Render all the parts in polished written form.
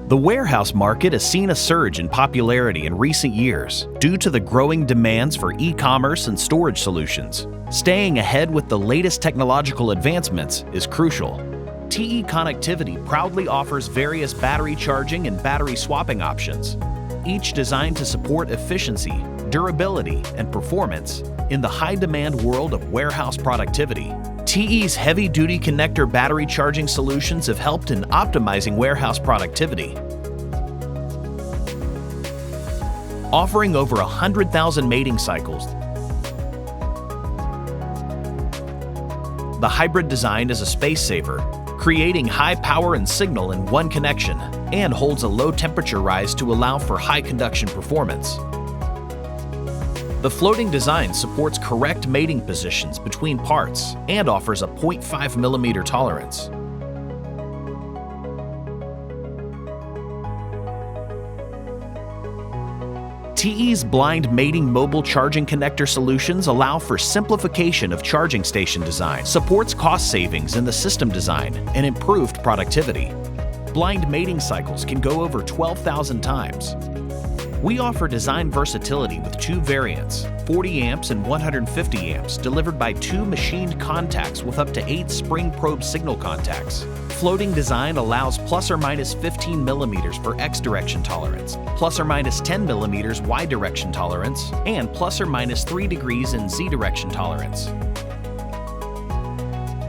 The warehouse market has seen a surge in popularity in recent years due to the growing demands for e-commerce and storage solutions. Staying ahead with the latest technological advancements is crucial. TE Connectivity proudly offers various battery charging and battery swapping options, each designed to support efficiency, durability, and performance in the high-demand world of warehouse productivity. TE's heavy-duty connector battery charging solutions have helped in optimizing warehouse productivity. Offering over 100,000 mating cycles, the hybrid design is a space saver, creating high power and signal in one connection, and holds a low temperature rise to allow for high conduction performance. The floating design supports correct mating positions between parts and offers a 0.5 mm tolerance. TE's blind mating mobile charging connector solutions allow for simplification of charging station design, supports cost savings in the system design, and improved productivity. Blind mating cycles can go over 12,000 times. We offer design versatility with two variants, 40 amps and 150 amps, delivered by two machined contacts with up to 8 spring probe signal contacts. Floating design allows plus or minus 15 millimeters for X direction tolerance, plus or minus 10 millimeters Y direction tolerance, and plus or minus 3 degrees in Z direction tolerance.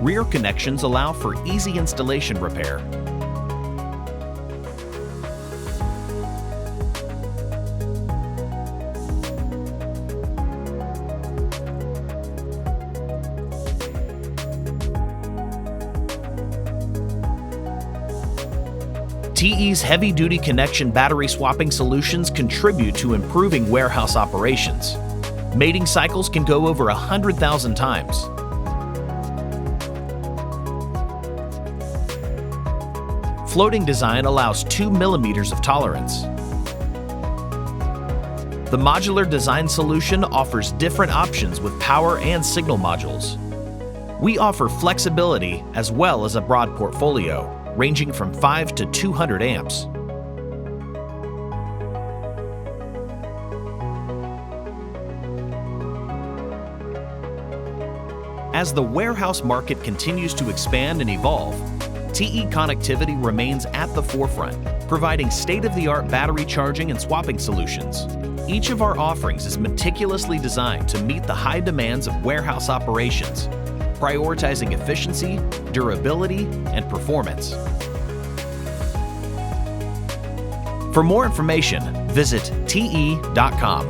Rear connections allow for easy installation repair. TE's heavy-duty connection battery swapping solutions contribute to improving warehouse operations. Mating cycles can go over 100,000 times. Floating design allows 2 millimeters of tolerance. The modular design solution offers different options with power and signal modules. We offer flexibility as well as a broad portfolio, ranging from 5 to 200 amps. As the warehouse market continues to expand and evolve, TE Connectivity remains at the forefront, providing state-of-the-art battery charging and swapping solutions. Each of our offerings is meticulously designed to meet the high demands of warehouse operations, prioritizing efficiency, durability, and performance. For more information, visit te.com.